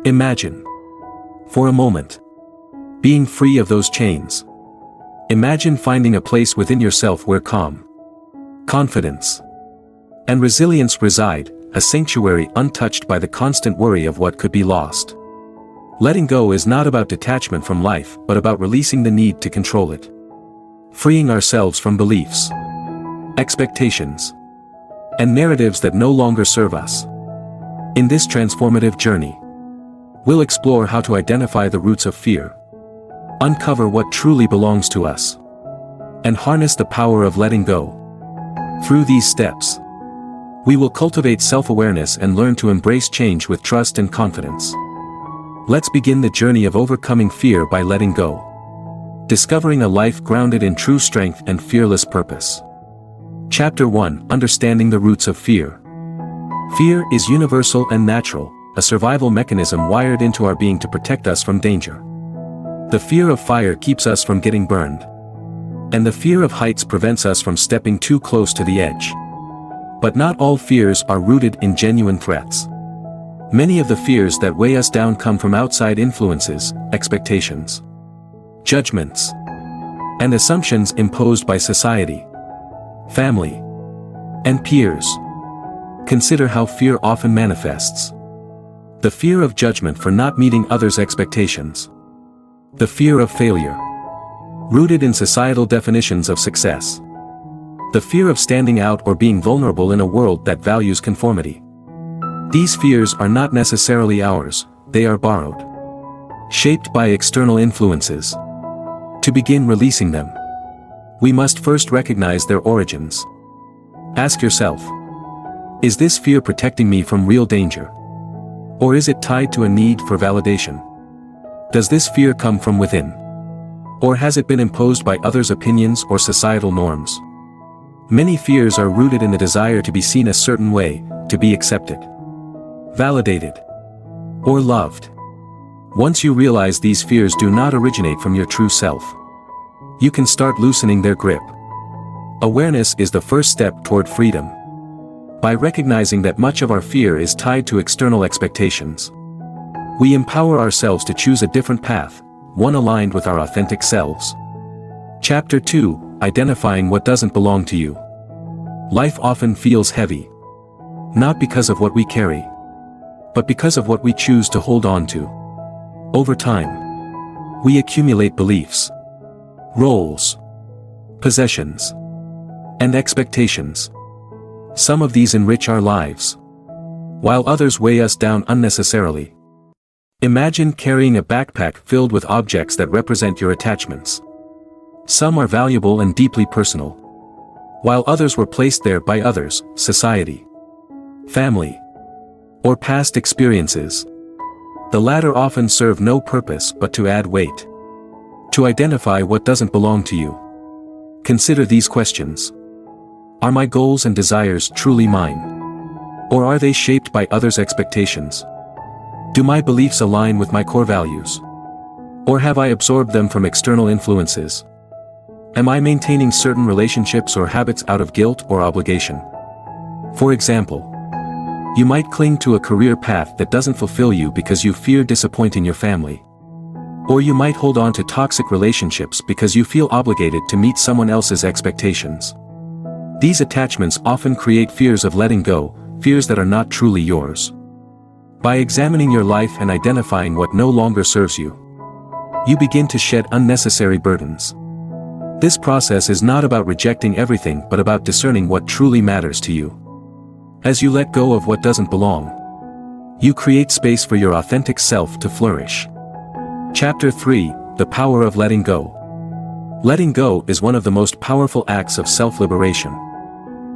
Imagine, for a moment, being free of those chains. Imagine finding a place within yourself where calm, confidence, and resilience reside, a sanctuary untouched by the constant worry of what could be lost. Letting go is not about detachment from life, but about releasing the need to control it. Freeing ourselves from beliefs, expectations, and narratives that no longer serve us. In this transformative journey, we'll explore how to identify the roots of fear, uncover what truly belongs to us, and harness the power of letting go. Through these steps, we will cultivate self-awareness and learn to embrace change with trust and confidence. Let's begin the journey of overcoming fear by letting go, discovering a life grounded in true strength and fearless purpose. Chapter 1: Understanding the Roots of Fear. Fear is universal and natural, a survival mechanism wired into our being to protect us from danger. The fear of fire keeps us from getting burned, and the fear of heights prevents us from stepping too close to the edge. But not all fears are rooted in genuine threats. Many of the fears that weigh us down come from outside influences, expectations, judgments, and assumptions imposed by society, family, and peers. Consider how fear often manifests. The fear of judgment for not meeting others' expectations. The fear of failure, rooted in societal definitions of success. The fear of standing out or being vulnerable in a world that values conformity. These fears are not necessarily ours, they are borrowed, shaped by external influences. To begin releasing them, we must first recognize their origins. Ask yourself, is this fear protecting me from real danger? Or is it tied to a need for validation? Does this fear come from within? Or has it been imposed by others' opinions or societal norms? Many fears are rooted in the desire to be seen a certain way, to be accepted, validated, or loved. Once you realize these fears do not originate from your true self, you can start loosening their grip. Awareness is the first step toward freedom. By recognizing that much of our fear is tied to external expectations, we empower ourselves to choose a different path, one aligned with our authentic selves. Chapter 2: Identifying what doesn't belong to you. Life often feels heavy, not because of what we carry, but because of what we choose to hold on to. Over time, we accumulate beliefs, roles, possessions, and expectations. Some of these enrich our lives, while others weigh us down unnecessarily. Imagine carrying a backpack filled with objects that represent your attachments. Some are valuable and deeply personal, while others were placed there by others, society, family, or past experiences. The latter often serve no purpose but to add weight. To identify what doesn't belong to you, consider these questions. Are my goals and desires truly mine? Or are they shaped by others' expectations? Do my beliefs align with my core values? Or have I absorbed them from external influences? Am I maintaining certain relationships or habits out of guilt or obligation? For example, you might cling to a career path that doesn't fulfill you because you fear disappointing your family. Or you might hold on to toxic relationships because you feel obligated to meet someone else's expectations. These attachments often create fears of letting go, fears that are not truly yours. By examining your life and identifying what no longer serves you, you begin to shed unnecessary burdens. This process is not about rejecting everything but about discerning what truly matters to you. As you let go of what doesn't belong, you create space for your authentic self to flourish. Chapter 3: The Power of Letting Go. Letting go is one of the most powerful acts of self-liberation.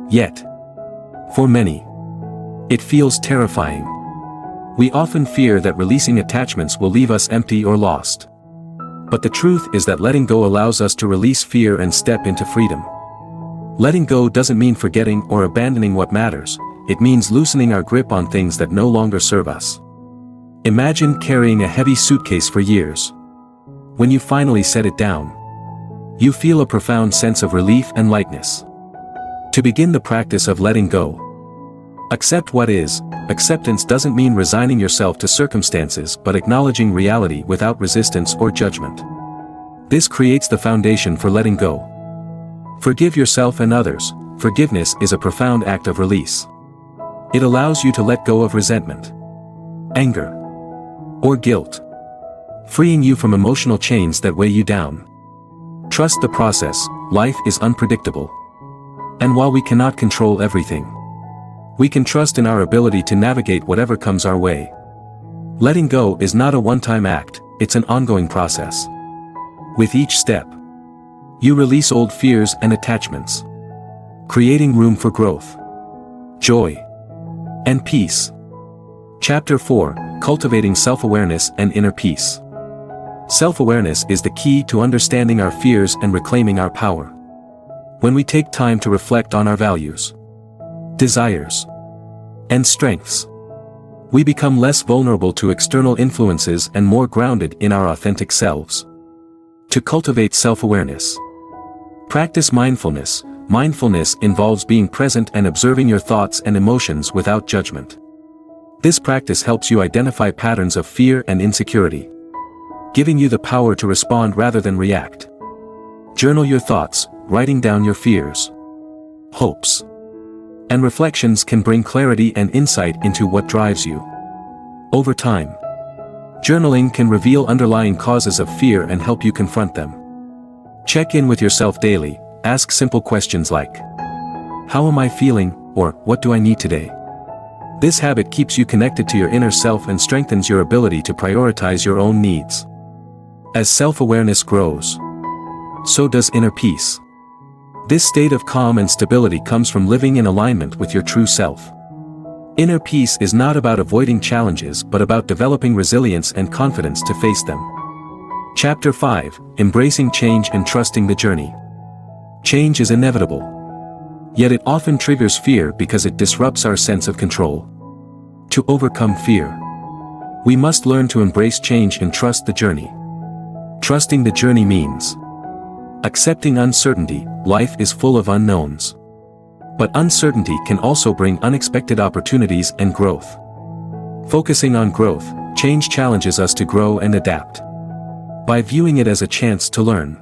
Yet, for many, it feels terrifying. We often fear that releasing attachments will leave us empty or lost. But the truth is that letting go allows us to release fear and step into freedom. Letting go doesn't mean forgetting or abandoning what matters, it means loosening our grip on things that no longer serve us. Imagine carrying a heavy suitcase for years. When you finally set it down, you feel a profound sense of relief and lightness. To begin the practice of letting go, Accept what is. Acceptance doesn't mean resigning yourself to circumstances but acknowledging reality without resistance or judgment. This creates the foundation for letting go. Forgive yourself and others. Forgiveness is a profound act of release. It allows you to let go of resentment, anger, or guilt, freeing you from emotional chains that weigh you down. Trust the process. Life is unpredictable. And while we cannot control everything, we can trust in our ability to navigate whatever comes our way. Letting go is not a one-time act, it's an ongoing process. With each step, you release old fears and attachments, creating room for growth, joy, and peace. Chapter 4: Cultivating Self-Awareness and Inner Peace. Self-awareness is the key to understanding our fears and reclaiming our power. When we take time to reflect on our values, desires, and strengths, we become less vulnerable to external influences and more grounded in our authentic selves. To cultivate self-awareness, practice mindfulness. Mindfulness involves being present and observing your thoughts and emotions without judgment. This practice helps you identify patterns of fear and insecurity, giving you the power to respond rather than react. Journal your thoughts. Writing down your fears, hopes, and reflections can bring clarity and insight into what drives you. Over time, journaling can reveal underlying causes of fear and help you confront them. Check in with yourself daily. Ask simple questions like, "How am I feeling?" or "What do I need today?" This habit keeps you connected to your inner self and strengthens your ability to prioritize your own needs. As self-awareness grows, so does inner peace. This state of calm and stability comes from living in alignment with your true self. Inner peace is not about avoiding challenges but about developing resilience and confidence to face them. Chapter 5: Embracing Change and Trusting the Journey. Change is inevitable. Yet it often triggers fear because it disrupts our sense of control. To overcome fear, we must learn to embrace change and trust the journey. Trusting the journey means accepting uncertainty. Life is full of unknowns. But uncertainty can also bring unexpected opportunities and growth. Focusing on growth, change challenges us to grow and adapt. By viewing it as a chance to learn,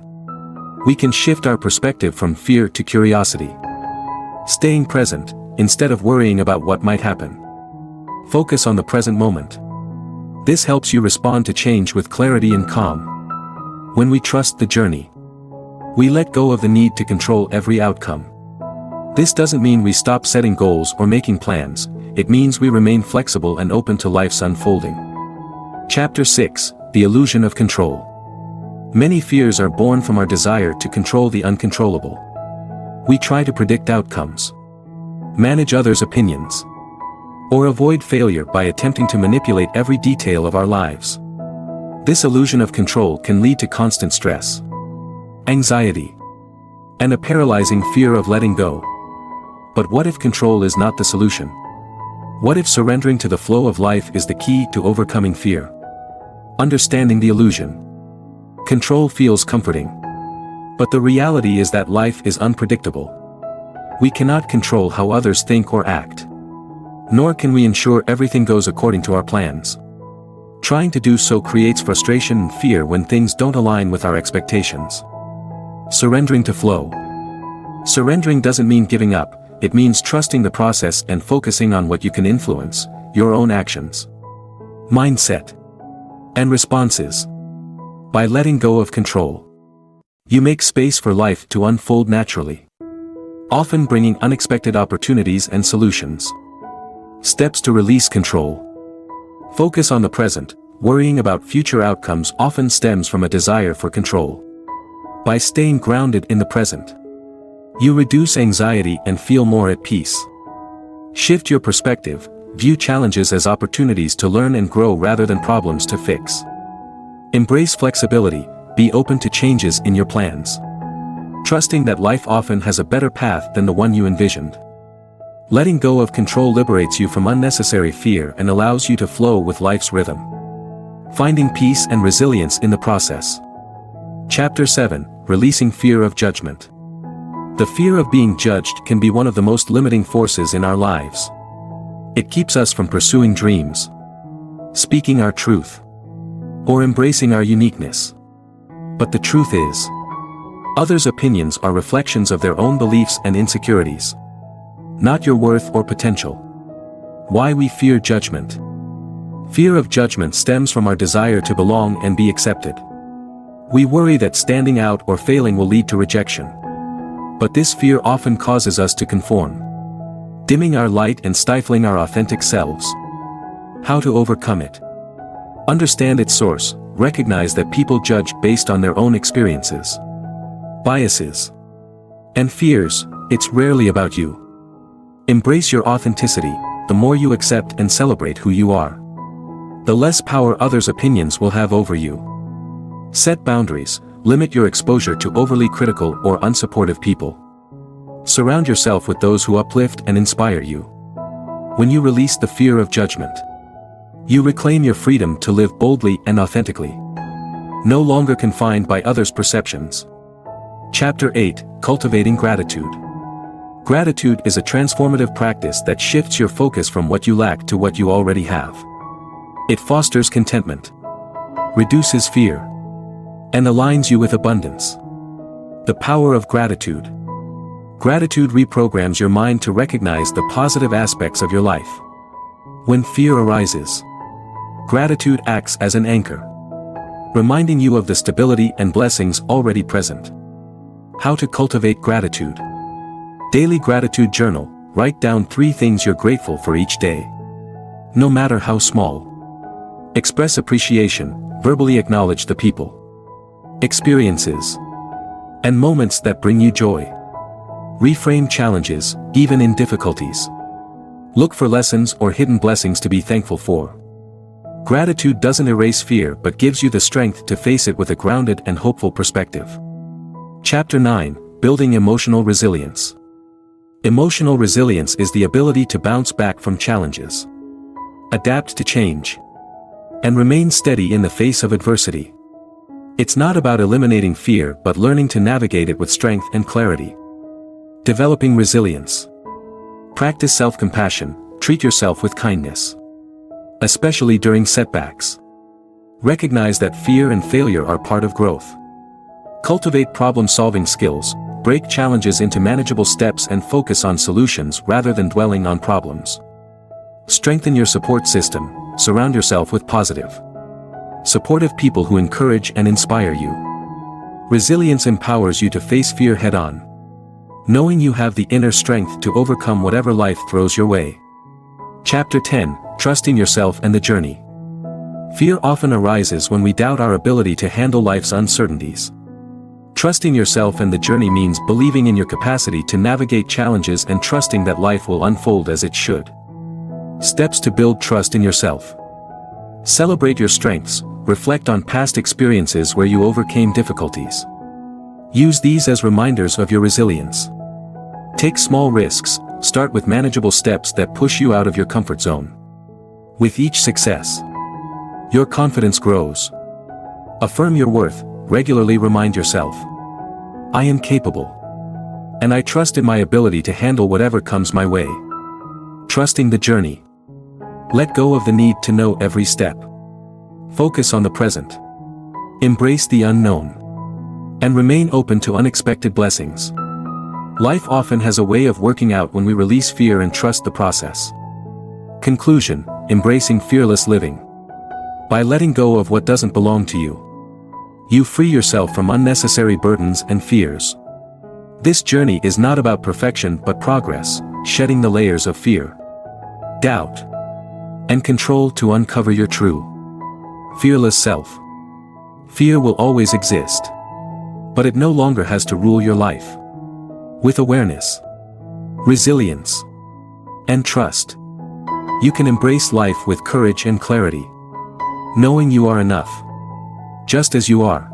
we can shift our perspective from fear to curiosity. Staying present, instead of worrying about what might happen. Focus on the present moment. This helps you respond to change with clarity and calm. When we trust the journey, we let go of the need to control every outcome. This doesn't mean we stop setting goals or making plans, it means we remain flexible and open to life's unfolding. Chapter 6: The Illusion of Control. Many fears are born from our desire to control the uncontrollable. We try to predict outcomes, manage others' opinions, or avoid failure by attempting to manipulate every detail of our lives. This illusion of control can lead to constant stress, anxiety, and a paralyzing fear of letting go. But what if control is not the solution? What if surrendering to the flow of life is the key to overcoming fear? Understanding the illusion. Control feels comforting. But the reality is that life is unpredictable. We cannot control how others think or act. Nor can we ensure everything goes according to our plans. Trying to do so creates frustration and fear when things don't align with our expectations. Surrendering to flow. Surrendering doesn't mean giving up, it means trusting the process and focusing on what you can influence, your own actions, mindset, and responses. By letting go of control, you make space for life to unfold naturally, often bringing unexpected opportunities and solutions. Steps to release control. Focus on the present. Worrying about future outcomes often stems from a desire for control. By staying grounded in the present, you reduce anxiety and feel more at peace. Shift your perspective, view challenges as opportunities to learn and grow rather than problems to fix. Embrace flexibility, be open to changes in your plans, trusting that life often has a better path than the one you envisioned. Letting go of control liberates you from unnecessary fear and allows you to flow with life's rhythm, finding peace and resilience in the process. Chapter 7: Releasing Fear of Judgment. The fear of being judged can be one of the most limiting forces in our lives. It keeps us from pursuing dreams, speaking our truth, or embracing our uniqueness. But the truth is, others' opinions are reflections of their own beliefs and insecurities, not your worth or potential. Why we fear judgment. Fear of judgment stems from our desire to belong and be accepted. We worry that standing out or failing will lead to rejection. But this fear often causes us to conform, dimming our light and stifling our authentic selves. How to overcome it? Understand its source. Recognize that people judge based on their own experiences, biases, and fears. It's rarely about you. Embrace your authenticity. The more you accept and celebrate who you are, the less power others' opinions will have over you. Set boundaries. Limit your exposure to overly critical or unsupportive people. Surround yourself with those who uplift and inspire you. When you release the fear of judgment, you reclaim your freedom to live boldly and authentically, no longer confined by others' perceptions. Chapter 8: Cultivating Gratitude. Gratitude is a transformative practice that shifts your focus from what you lack to what you already have. It fosters contentment, reduces fear, and aligns you with abundance. The power of gratitude. Gratitude reprograms your mind to recognize the positive aspects of your life. When fear arises, gratitude acts as an anchor, reminding you of the stability and blessings already present. How to cultivate gratitude. Daily gratitude journal. Write down 3 things you're grateful for each day, no matter how small. Express appreciation. Verbally acknowledge the people, experiences, and moments that bring you joy. Reframe challenges, even in difficulties. Look for lessons or hidden blessings to be thankful for. Gratitude doesn't erase fear but gives you the strength to face it with a grounded and hopeful perspective. Chapter 9: Building Emotional Resilience. Emotional resilience is the ability to bounce back from challenges, adapt to change, and remain steady in the face of adversity. It's not about eliminating fear but learning to navigate it with strength and clarity. Developing resilience. Practice self-compassion. Treat yourself with kindness, especially during setbacks. Recognize that fear and failure are part of growth. Cultivate problem-solving skills. Break challenges into manageable steps and focus on solutions rather than dwelling on problems. Strengthen your support system. Surround yourself with positive, supportive people who encourage and inspire you. Resilience empowers you to face fear head-on, knowing you have the inner strength to overcome whatever life throws your way. Chapter 10: Trusting Yourself and the Journey. Fear often arises when we doubt our ability to handle life's uncertainties. Trusting yourself and the journey means believing in your capacity to navigate challenges and trusting that life will unfold as it should. Steps to build trust in yourself. Celebrate your strengths. Reflect on past experiences where you overcame difficulties. Use these as reminders of your resilience. Take small risks. Start with manageable steps that push you out of your comfort zone. With each success, your confidence grows. Affirm your worth. Regularly remind yourself, I am capable, and I trust in my ability to handle whatever comes my way. Trusting the journey. Let go of the need to know every step. Focus on the present. Embrace the unknown, and remain open to unexpected blessings. Life often has a way of working out when we release fear and trust the process. Conclusion: embracing fearless living. By letting go of what doesn't belong to you, you free yourself from unnecessary burdens and fears. This journey is not about perfection but progress, shedding the layers of fear, doubt, and control to uncover your true, fearless self. Fear will always exist, but it no longer has to rule your life. With awareness, resilience, and trust, you can embrace life with courage and clarity, knowing you are enough, just as you are.